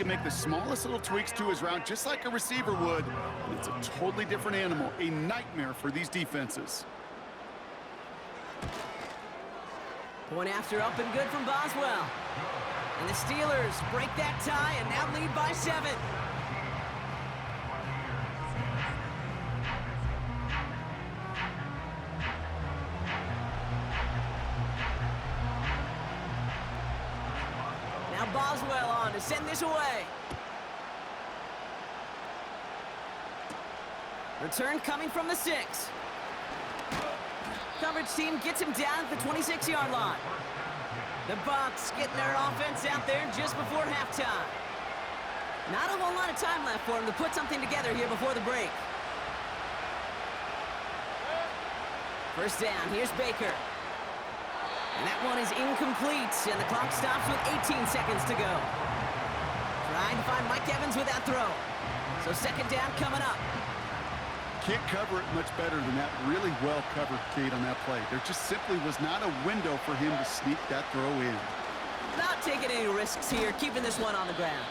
can make the smallest little tweaks to his route just like a receiver would, and it's a totally different animal, a nightmare for these defenses. Point after up and good from Boswell. And the Steelers break that tie and now lead by 7. Now Boswell on to send this away. Return coming from the 6. Coverage team gets him down at the 26-yard line. The Bucs getting their offense out there just before halftime. Not a whole lot of time left for him to put something together here before the break. First down, here's Baker. And that one is incomplete, and the clock stops with 18 seconds to go. Trying to find Mike Evans with that throw. So second down coming up. Can't cover it much better than that really well-covered Kate on that play. There just simply was not a window for him to sneak that throw in. Not taking any risks here, keeping this one on the ground.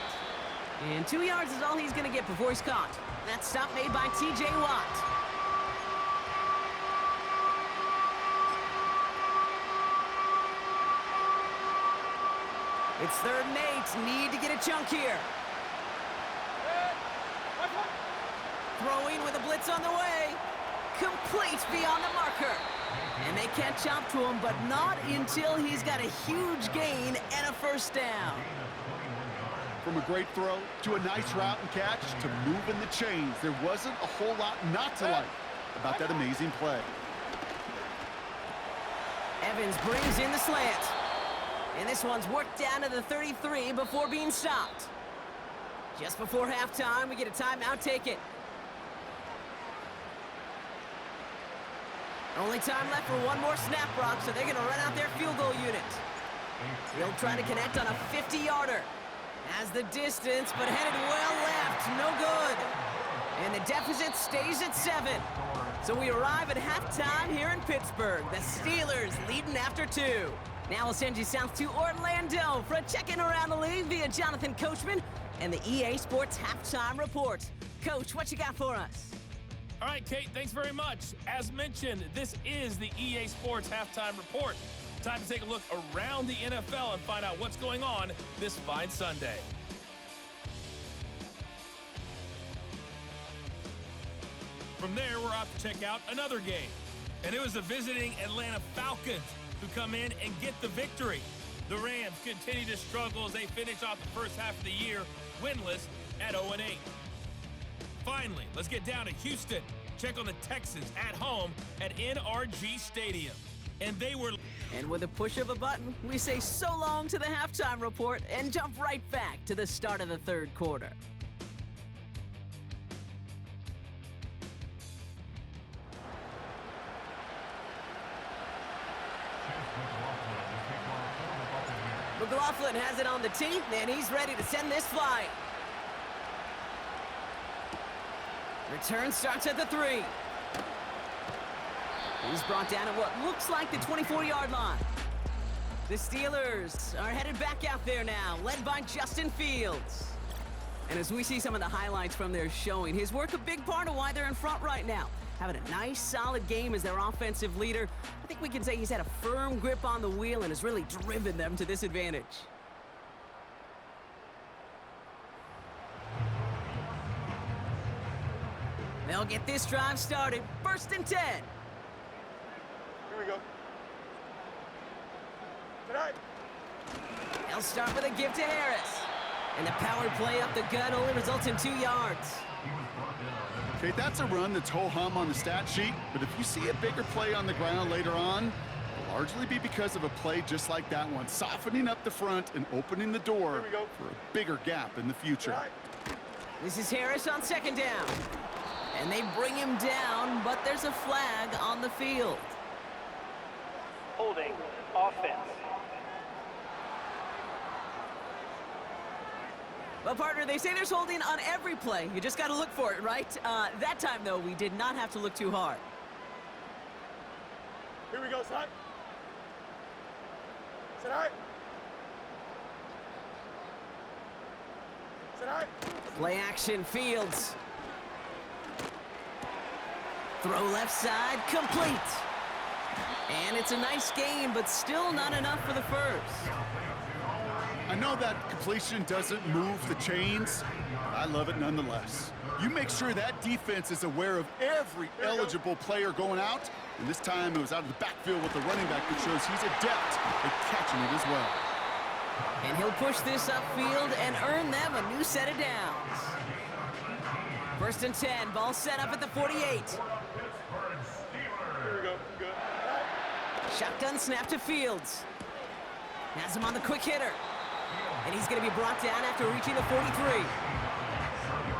And 2 yards is all he's going to get before he's caught. That stop made by T.J. Watt. It's 3rd and 8. Need to get a chunk here. Throwing with a blitz on the way. Complete beyond the marker. And they catch up to him, but not until he's got a huge gain and a first down. From a great throw to a nice route and catch to moving the chains, there wasn't a whole lot not to like about that amazing play. Evans brings in the slant. And this one's worked down to the 33 before being stopped. Just before halftime, we get a timeout taken. Only time left for one more snap, Brock, so they're going to run out their field goal unit. He'll try to connect on a 50-yarder. Has the distance, but headed well left. No good. And the deficit stays at 7. So we arrive at halftime here in Pittsburgh. The Steelers leading after 2. Now we'll send you south to Orlando for a check-in around the league via Jonathan Coachman and the EA Sports Halftime Report. Coach, what you got for us? All right, Kate, thanks very much. As mentioned, this is the EA Sports Halftime Report. Time to take a look around the NFL and find out what's going on this fine Sunday. From there, we're off to check out another game. And it was the visiting Atlanta Falcons who come in and get the victory. The Rams continue to struggle as they finish off the first half of the year winless at 0-8. Finally, let's get down to Houston. Check on the Texans at home at NRG Stadium. And they were... And with a push of a button, we say so long to the halftime report and jump right back to the start of the 3rd quarter. McLaughlin has it on the tee, and he's ready to send this flying. Return starts at the 3. He's brought down at what looks like the 24-yard line. The Steelers are headed back out there now, led by Justin Fields. And as we see some of the highlights from their showing, his work a big part of why they're in front right now. Having a nice, solid game as their offensive leader. I think we can say he's had a firm grip on the wheel and has really driven them to this advantage. They'll get this drive started. 1st and 10. Here we go. Tonight. They'll start with a give to Harris. And the power play up the gut only results in 2 yards. Okay, that's a run that's ho-hum on the stat sheet, but if you see a bigger play on the ground later on, it'll largely be because of a play just like that one, softening up the front and opening the door for a bigger gap in the future. This is Harris on 2nd down. And they bring him down, but there's a flag on the field. Holding offense. Well, partner, they say there's holding on every play. You just got to look for it, right? That time, though, we did not have to look too hard. Here we go, son. Tonight. Play action, Fields. Throw left side, complete. And it's a nice game, but still not enough for the first. I know that completion doesn't move the chains, but I love it nonetheless. You make sure that defense is aware of every eligible player going out, and this time it was out of the backfield with the running back that shows he's adept at catching it as well. And he'll push this upfield and earn them a new set of downs. 1st and 10, ball set up at the 48. Here we go. Good. Shotgun snap to Fields. Has him on the quick hitter. And he's going to be brought down after reaching the 43.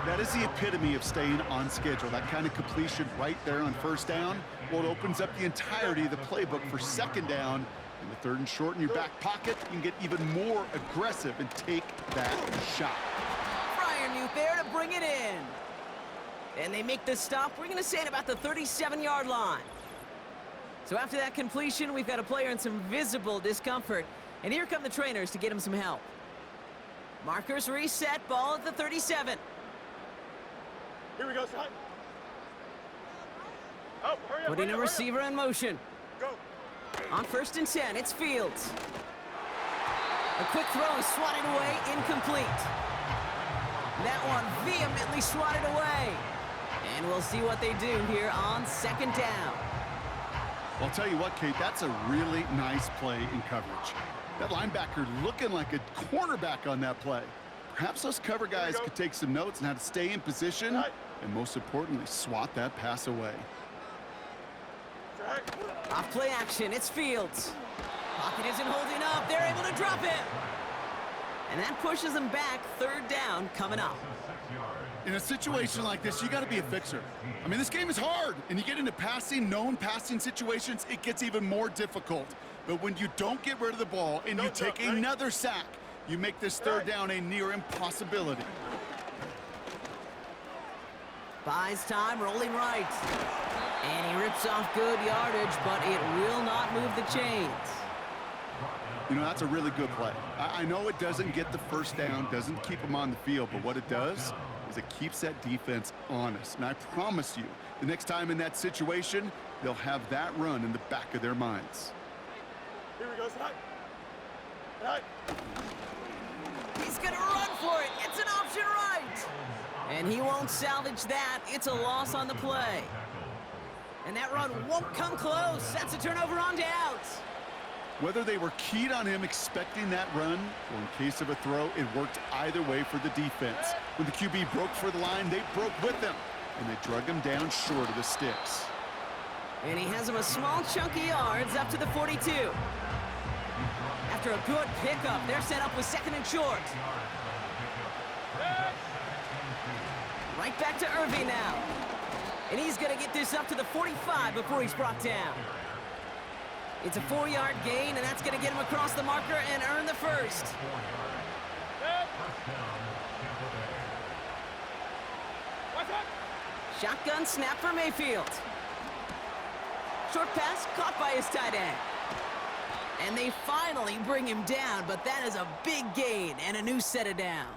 That is the epitome of staying on schedule. That kind of completion right there on 1st down. Well, it opens up the entirety of the playbook for 2nd down. In the 3rd and short in your back pocket, you can get even more aggressive and take that shot. Freiermuth there to bring it in. And they make the stop. We're going to say at about the 37-yard line. So after that completion, we've got a player in some visible discomfort. And here come the trainers to get him some help. Markers reset, ball at the 37. Here we go, son. Oh, hurry up, Putting hurry a up, receiver in motion. Go. On 1st and 10, it's Fields. A quick throw is swatted away, incomplete. That one vehemently swatted away. And we'll see what they do here on 2nd down. Well, I'll tell you what, Kate, that's a really nice play in coverage. That linebacker looking like a cornerback on that play. Perhaps those cover guys could take some notes on how to stay in position and, most importantly, swat that pass away. Off play action, it's Fields. Pocket isn't holding up, they're able to drop it. And that pushes them back, 3rd down coming up. In a situation like this, you got to be a fixer. I mean, this game is hard, and you get into known passing situations, it gets even more difficult. But when you don't get rid of the ball and you take another sack, you make this 3rd down a near impossibility. Buys time, rolling right. And he rips off good yardage, but it will not move the chains. You know, that's a really good play. I know it doesn't get the 1st down, doesn't keep them on the field, but what it does is it keeps that defense honest. And I promise you, the next time in that situation, they'll have that run in the back of their minds. Here we go, son. Right. He's going to run for it. It's an option right. And he won't salvage that. It's a loss on the play. And that run won't come close. That's a turnover on downs. Whether they were keyed on him expecting that run, or in case of a throw, it worked either way for the defense. When the QB broke for the line, they broke with him, and they drug him down short of the sticks. And he has him a small chunk of yards up to the 42. After a good pickup, they're set up with 2nd and short. Right back to Irving now. And he's going to get this up to the 45 before he's brought down. It's a 4-yard gain, and that's going to get him across the marker and earn the 1st. Shotgun snap for Mayfield. Short pass caught by his tight end. And they finally bring him down, but that is a big gain and a new set of downs.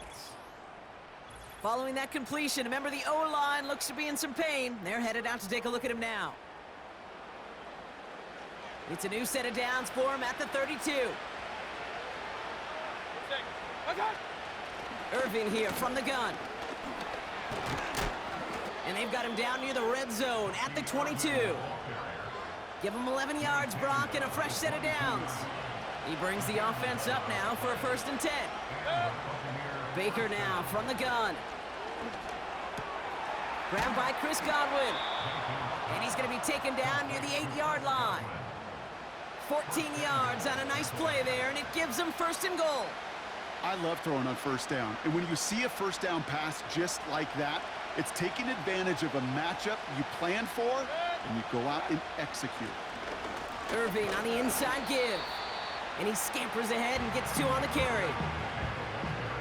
Following that completion, remember the O-line looks to be in some pain. They're headed out to take a look at him now. It's a new set of downs for him at the 32. Irving here from the gun. And they've got him down near the red zone at the 22. Give him 11 yards, Brock, and a fresh set of downs. He brings the offense up now for a 1st and 10. Baker now from the gun. Grabbed by Chris Godwin. And he's going to be taken down near the 8-yard line. 14 yards on a nice play there, and it gives them 1st and goal. I love throwing on 1st down. And when you see a 1st down pass just like that, it's taking advantage of a matchup you planned for, and you go out and execute. Irving on the inside give. And he scampers ahead and gets 2 on the carry.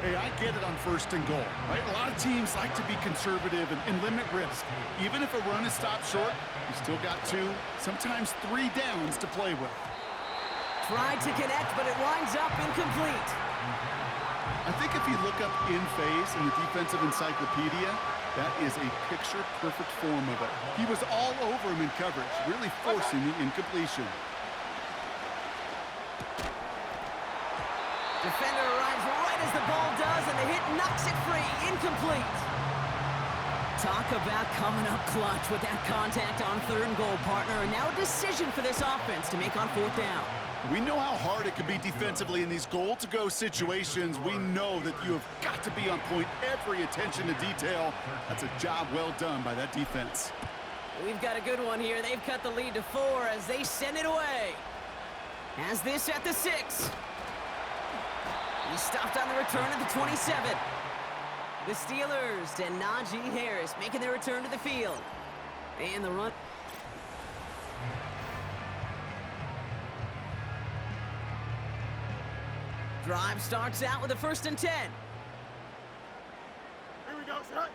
Hey, I get it on 1st and goal, right? A lot of teams like to be conservative and limit risk. Even if a run is stopped short, you still got 2, sometimes 3 downs to play with. Tried to connect, but it winds up incomplete. I think if you look up in phase in the defensive encyclopedia, that is a picture-perfect form of it. He was all over him in coverage, really forcing the incompletion. Defender arrives right as the ball does, and the hit knocks it free. Incomplete. Talk about coming up clutch with that contact on 3rd and goal, partner. And now a decision for this offense to make on 4th down. We know how hard it can be defensively in these goal-to-go situations. We know that you have got to be on point, every attention to detail. That's a job well done by that defense. We've got a good one here. They've cut the lead to 4 as they send it away. Has this at the 6. He stopped on the return at the 27. The Steelers and Najee Harris making their return to the field. And the run. Drive starts out with a 1st and 10. Here we go, son.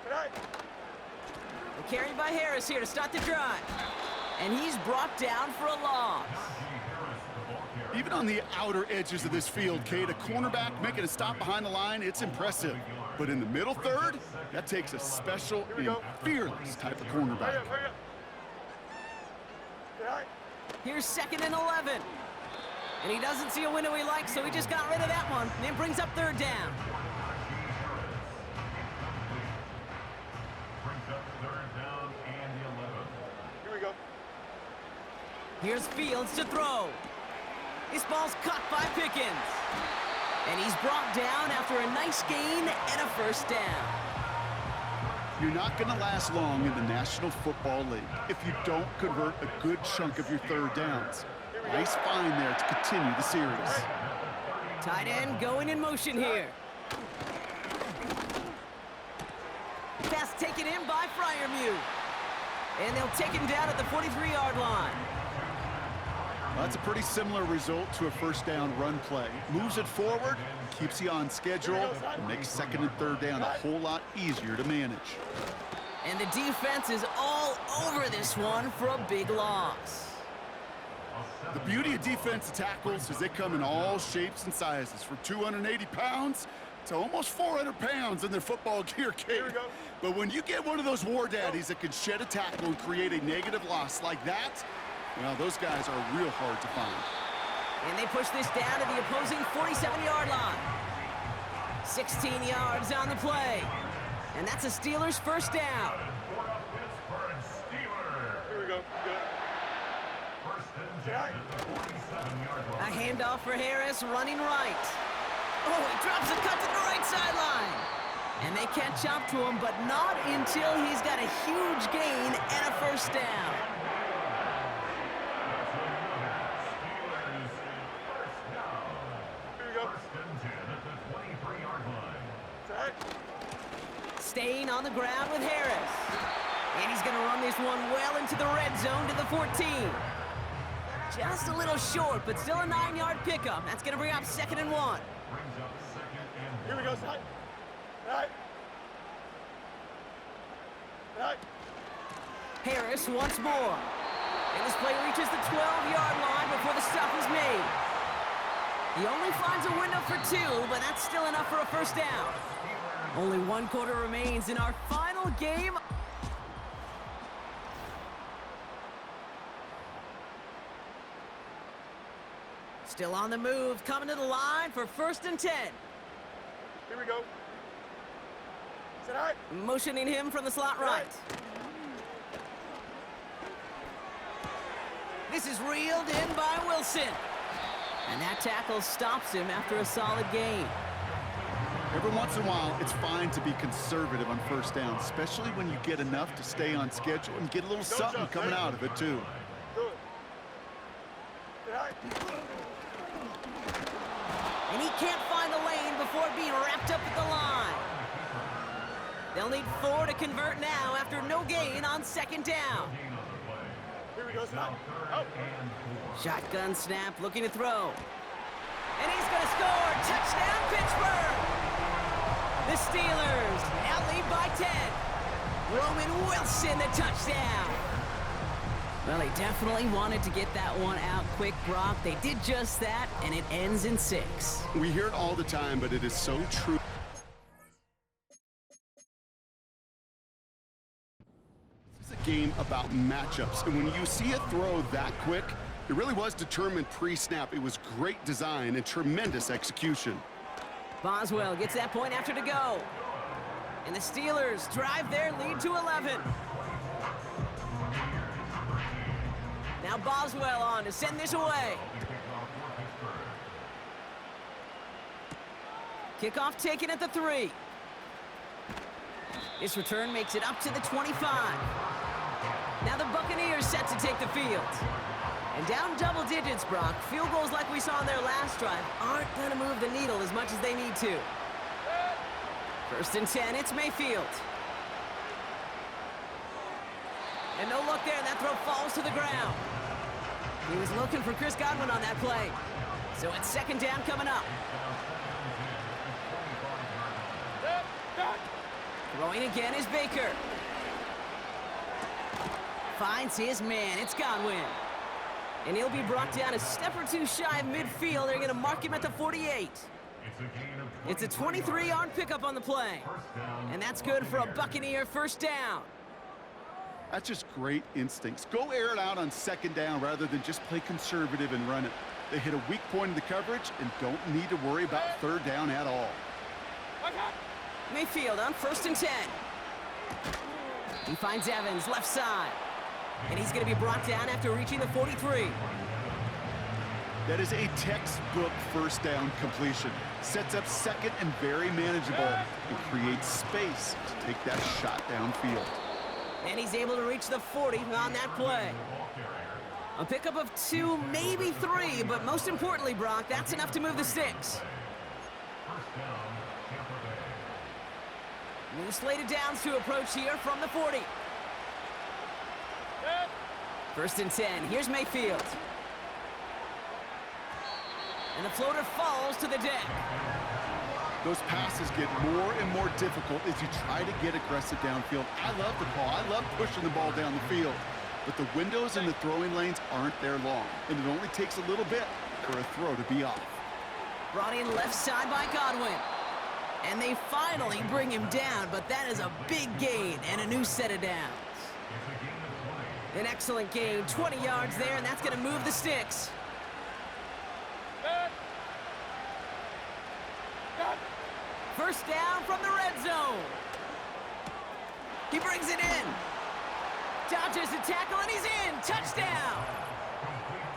Tonight. Carried by Harris here to start the drive. And he's brought down for a loss. Even on the outer edges of this field, Kate, a cornerback making a stop behind the line, it's impressive. But in the middle third, that takes a special and fearless type of cornerback. Hurry up. Tonight. Here's 2nd and 11. And he doesn't see a window he likes, so he just got rid of that one. And it brings up 3rd down. Here we go. Here's Fields to throw. This ball's caught by Pickens. And he's brought down after a nice gain and a 1st down. You're not going to last long in the National Football League if you don't convert a good chunk of your 3rd downs. Nice find there to continue the series. Tight end going in motion here. Pass taken in by Freiermuth. And they'll take him down at the 43-yard line. Well, that's a pretty similar result to a 1st down run play. Moves it forward, keeps you on schedule, and makes 2nd and 3rd down a whole lot easier to manage. And the defense is all over this one for a big loss. The beauty of defensive tackles is they come in all shapes and sizes, from 280 pounds to almost 400 pounds in their football gear, Kate. But when you get one of those war daddies that can shed a tackle and create a negative loss like that, well, those guys are real hard to find. And they push this down to the opposing 47-yard line. 16 yards on the play. And that's a Steelers 1st down. Here we go. A handoff for Harris, running right. Oh, he drops a cut to the right sideline. And they catch up to him, but not until he's got a huge gain and a 1st down. Here we go. Staying on the ground with Harris. And he's going to run this one well into the red zone to the 14. Just a little short, but still a 9-yard pickup. That's going to bring up 2nd and 1. Here we go, son. Tonight. Harris once more. And this play reaches the 12-yard line before the stop is made. He only finds a window for 2, but that's still enough for a 1st down. Only 1 quarter remains in our final game. Still on the move, coming to the line for 1st and 10. Here we go. Tonight. Motioning him from the slot right. This is reeled in by Wilson. And that tackle stops him after a solid gain. Every once in a while, it's fine to be conservative on 1st down, especially when you get enough to stay on schedule and get a little something coming out of it, too. Do it. Tonight. And he can't find the lane before being wrapped up at the line. They'll need 4 to convert now after no gain on 2nd down. Here we go, son. Out. Shotgun snap, looking to throw. And he's going to score. Touchdown, Pittsburgh! The Steelers now lead by 10. Roman Wilson, the touchdown. Well, they definitely wanted to get that one out quick, Brock. They did just that, and it ends in 6. We hear it all the time, but it is so true. This is a game about matchups, and when you see a throw that quick, it really was determined pre-snap. It was great design and tremendous execution. Boswell gets that point after to go. And the Steelers drive their lead to 11. Now Boswell on to send this away. Kickoff taken at the 3. This return makes it up to the 25. Now the Buccaneers set to take the field. And down double digits, Brock. Field goals like we saw in their last drive aren't going to move the needle as much as they need to. 1st and 10, it's Mayfield. And no look there, and that throw falls to the ground. He was looking for Chris Godwin on that play. So it's 2nd down coming up. Throwing again is Baker. Finds his man, it's Godwin. And he'll be brought down a step or 2 shy of midfield. They're going to mark him at the 48. It's a 23-yard pickup on the play. And that's good for a Buccaneer 1st down. That's just great instincts. Go air it out on 2nd down rather than just play conservative and run it. They hit a weak point in the coverage and don't need to worry about 3rd down at all. Mayfield on 1st and 10. He finds Evans left side. And he's going to be brought down after reaching the 43. That is a textbook 1st down completion. Sets up 2nd and very manageable and creates space to take that shot downfield. And he's able to reach the 40 on that play. A pickup of 2, maybe 3, but most importantly, Brock, that's enough to move the sticks. New slated downs to approach here from the 40. 1st and 10, here's Mayfield. And the floater falls to the deck. Those passes get more and more difficult as you try to get aggressive downfield. I love the call. I love pushing the ball down the field. But the windows in the throwing lanes aren't there long, and it only takes a little bit for a throw to be off. Brought in left side by Godwin. And they finally bring him down, but that is a big gain and a new set of downs. An excellent gain, 20 yards there, and that's going to move the sticks. First down from the red zone. He brings it in. Dodges the tackle, and he's in. Touchdown.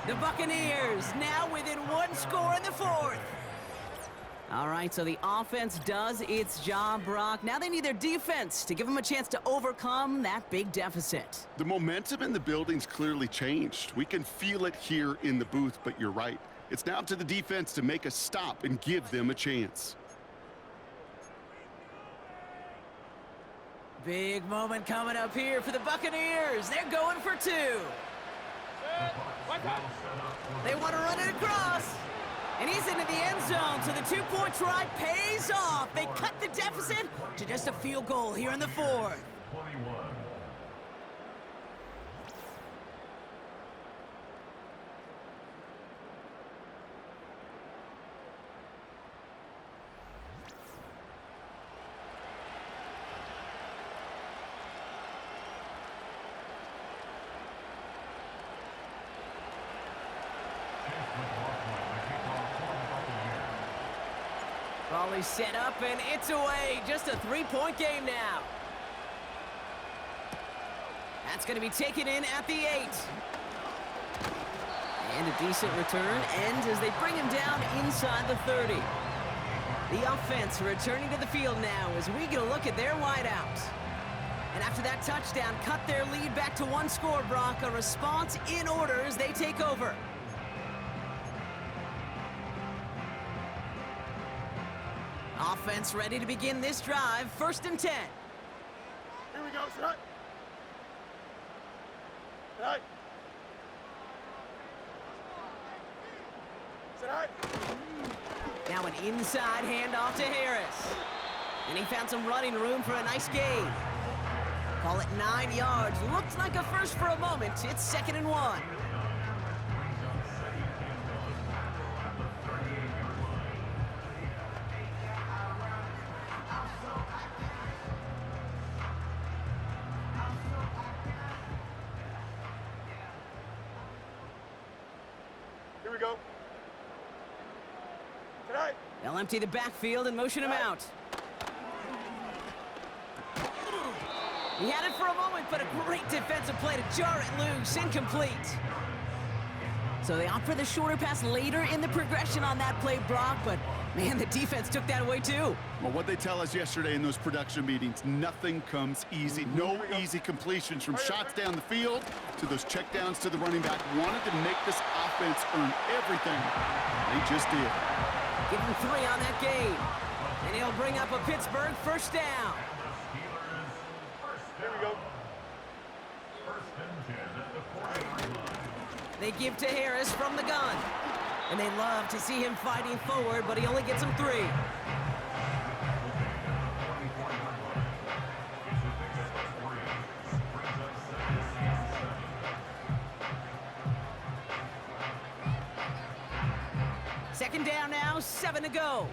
The Buccaneers now within 1 score in the 4th. All right, so the offense does its job, Brock. Now they need their defense to give them a chance to overcome that big deficit. The momentum in the building's clearly changed. We can feel it here in the booth, but you're right. It's now up to the defense to make a stop and give them a chance. Big moment coming up here for the Buccaneers. They're going for 2. They want to run it across. And he's into the end zone, so the 2-point try pays off. They cut the deficit to just a field goal here in the 4th. Volley set up, and it's away. Just a 3-point game now. That's going to be taken in at the 8. And a decent return ends as they bring him down inside the 30. The offense returning to the field now as we get a look at their wideouts. And after that touchdown, cut their lead back to 1 score, Brock. A response in order as they take over. Offense ready to begin this drive. 1st and 10. Here we go, set. Set. Set. Now an inside handoff to Harris. And he found some running room for a nice gain. Call it 9 yards. Looked like a first for a moment. It's 2nd and 1. Here we go. Tonight. They'll empty the backfield and motion him out. He had it for a moment, but a great defensive play to jar it loose. Incomplete. So they opt for the shorter pass later in the progression on that play, Brock, but man, the defense took that away too. Well, what they tell us yesterday in those production meetings, nothing comes easy. No easy completions from shots down the field to those checkdowns to the running back. Wanted to make this offense earn everything. They just did. Give him 3 on that game. And he'll bring up a Pittsburgh first down. Here we go. They give to Harris from the gun. And they love to see him fighting forward, but he only gets them 3. Second down now, 7 to go.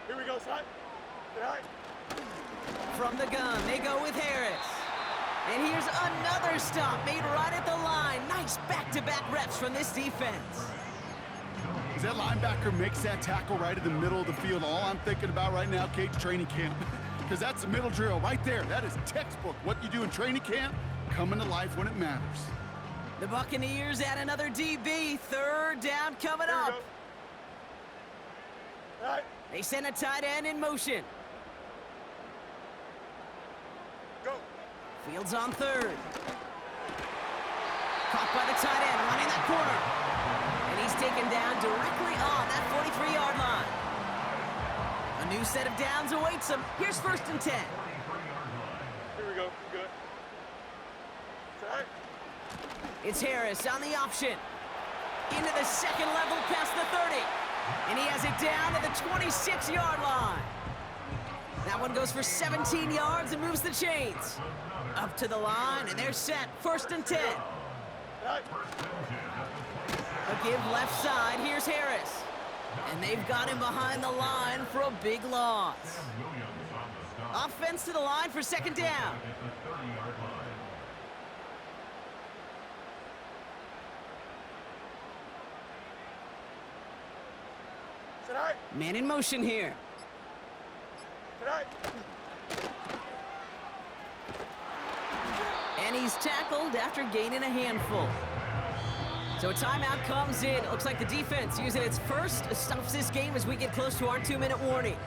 Here we go, son. Tonight. From the gun, they go with Harris. And here's another stop made right at the line. Nice back-to-back reps from this defense. As that linebacker makes that tackle right in the middle of the field, all I'm thinking about right now, Kate, training camp. Because that's the middle drill right there. That is textbook. What you do in training camp, coming to life when it matters. The Buccaneers add another DB. 3rd down coming Here we up. go. Tonight. They send a tight end in motion. Go. Fields on 3rd. Caught by the tight end, running that corner. And he's taken down directly on that 43-yard line. A new set of downs awaits him. Here's 1st and 10. Here we go. Good. Tonight. It's Harris on the option. Into the 2nd level past the 30. And he has it down to the 26-yard line. That one goes for 17 yards and moves the chains. Up to the line, and they're set. 1st and 10. Tonight. A give left side. Here's Harris. And they've got him behind the line for a big loss. Offense to the line for 2nd down. Tonight. Man in motion here. Tonight. And he's tackled after gaining a handful. So a timeout comes in. It looks like the defense using its first stops this game as we get close to our 2-minute warning.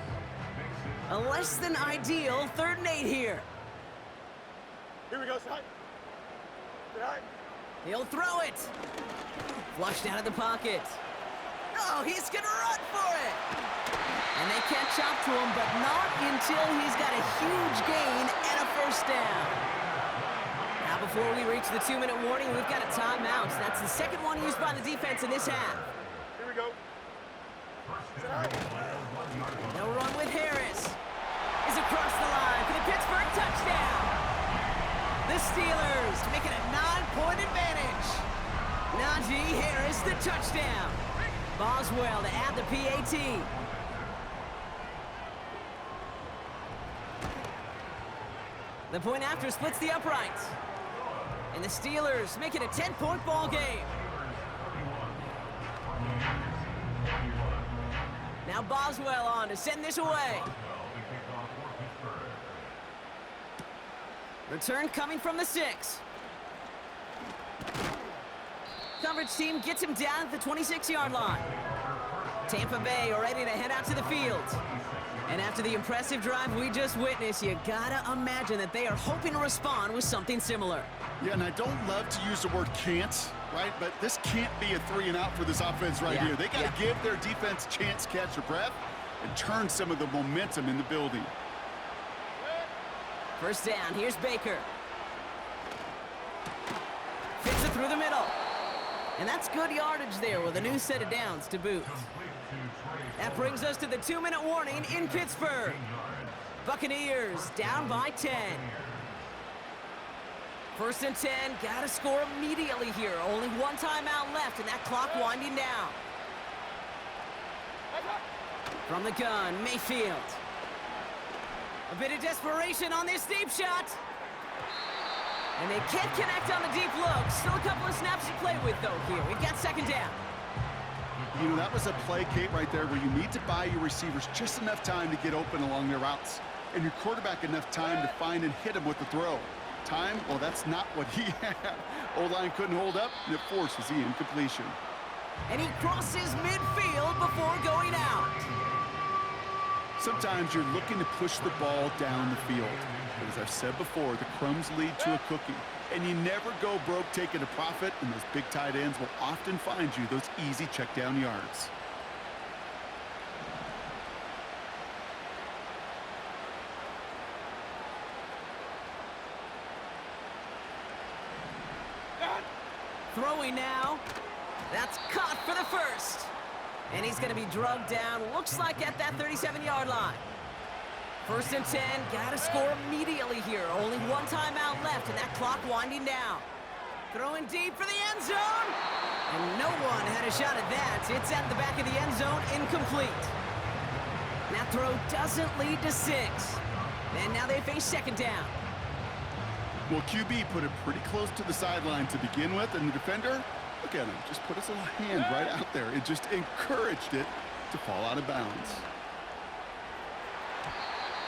A less than ideal 3rd and 8 here. Here we go, son. Tonight. He'll throw it. Flushed out of the pocket. Oh, he's gonna run for it. And they catch up to him, but not until he's got a huge gain and a 1st down. Now before we reach the 2-minute warning, we've got a timeout. That's the 2nd one used by the defense in this half. Here we go. Tonight. They'll run with Harris. Is across the line for the Pittsburgh touchdown. The Steelers make it a 9-point advantage. Najee Harris, the touchdown. Boswell to add the PAT. The point after splits the uprights. And the Steelers make it a 10-point ball game. Now Boswell on to send this away. Return coming from the 6. Coverage team gets him down at the 26-yard line. Tampa Bay are ready to head out to the field. And after the impressive drive we just witnessed, you gotta imagine that they are hoping to respond with something similar. Yeah, and I don't love to use the word can't, right? But this can't be a 3-and-out for this offense right here. They got to give their defense a chance to catch their breath and turn some of the momentum in the building. 1st down, here's Baker. Fits it through the middle. And that's good yardage there with a new set of downs to boot. That brings us to the 2-minute warning in Pittsburgh. Buccaneers down by 10. 1st and 10, gotta score immediately here. Only one timeout left, and that clock winding down. From the gun, Mayfield. A bit of desperation on this deep shot. And they can't connect on the deep look. Still a couple of snaps to play with, though, here. We've got 2nd down. You know, that was a play, Kate, right there where you need to buy your receivers just enough time to get open along their routes. And your quarterback enough time to find and hit him with the throw. Time, well, that's not what he had. O-line couldn't hold up, and it forces the incompletion. And he crosses midfield before going out. Sometimes you're looking to push the ball down the field. But as I've said before, the crumbs lead to a cookie. And you never go broke taking a profit, and those big tight ends will often find you those easy check down yards. Throwing now. That's caught for the first. And he's going to be drugged down, looks like at that 37-yard line. 1st and 10, got to score immediately here. Only one timeout left, and that clock winding down. Throwing deep for the end zone. And no one had a shot at that. It's at the back of the end zone, incomplete. That throw doesn't lead to 6. And now they face 2nd down. Well, QB put it pretty close to the sideline to begin with, and the defender, look at him, just put his little hand right out there. It just encouraged it to fall out of bounds.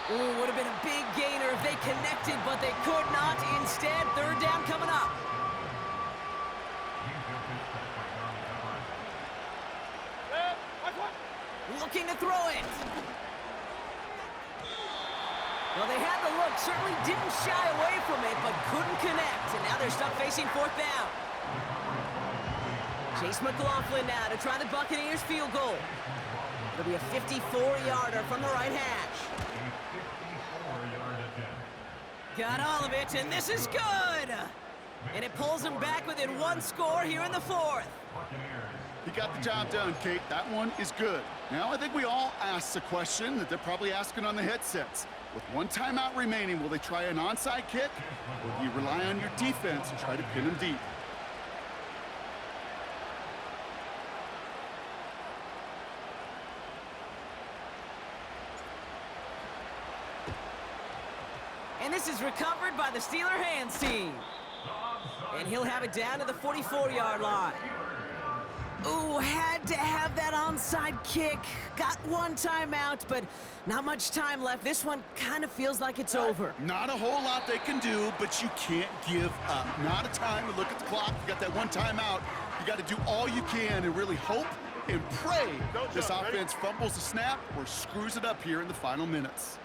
Ooh, would have been a big gainer if they connected, but they could not. Instead, 3rd down coming up. Looking to throw it. Well, they had the look, certainly didn't shy away from it, but couldn't connect. And now they're stuck facing 4th down. Chase McLaughlin now to try the Buccaneers field goal. It'll be a 54-yarder from the right hash. Got all of it, and this is good! And it pulls them back within 1 score here in the 4th. He got the job done, Kate. That one is good. Now, I think we all asked the question that they're probably asking on the headsets. With 1 timeout remaining, will they try an onside kick? Or do you rely on your defense and try to pin them deep? And this is recovered by the Steeler hands team. And he'll have it down to the 44-yard line. Ooh, had to have that onside kick. Got 1 timeout, but not much time left. This one kind of feels like it's over. Not a whole lot they can do, but you can't give up. Not a time to look at the clock. You got that 1 timeout. You got to do all you can and really hope and pray this offense fumbles the snap or screws it up here in the final minutes.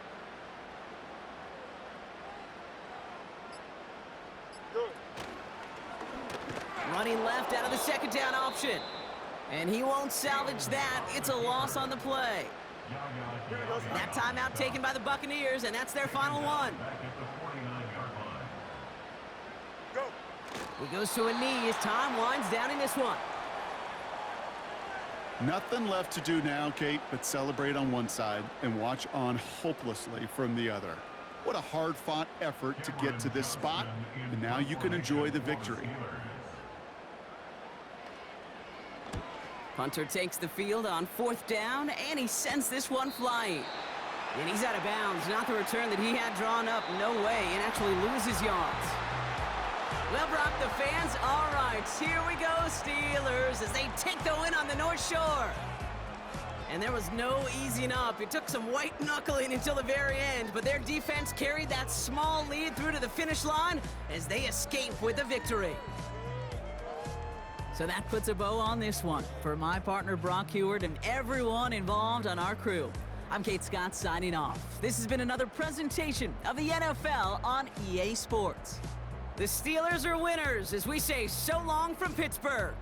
Running left out of the 2nd down option. And he won't salvage that. It's a loss on the play. That timeout taken by the Buccaneers, and that's their final one. He goes to a knee as time winds down in this one. Nothing left to do now, Kate, but celebrate on one side and watch on hopelessly from the other. What a hard-fought effort to get to this spot, and now you can enjoy the victory. Punter takes the field on 4th down, and he sends this one flying. And he's out of bounds, not the return that he had drawn up, no way, and actually loses yards. Well, Brock, the fans, all right, here we go, Steelers, as they take the win on the North Shore. And there was no easing up. It took some white knuckling until the very end, but their defense carried that small lead through to the finish line as they escape with a victory. So that puts a bow on this one. For my partner, Brock Heward, and everyone involved on our crew, I'm Kate Scott signing off. This has been another presentation of the NFL on EA Sports. The Steelers are winners as we say so long from Pittsburgh.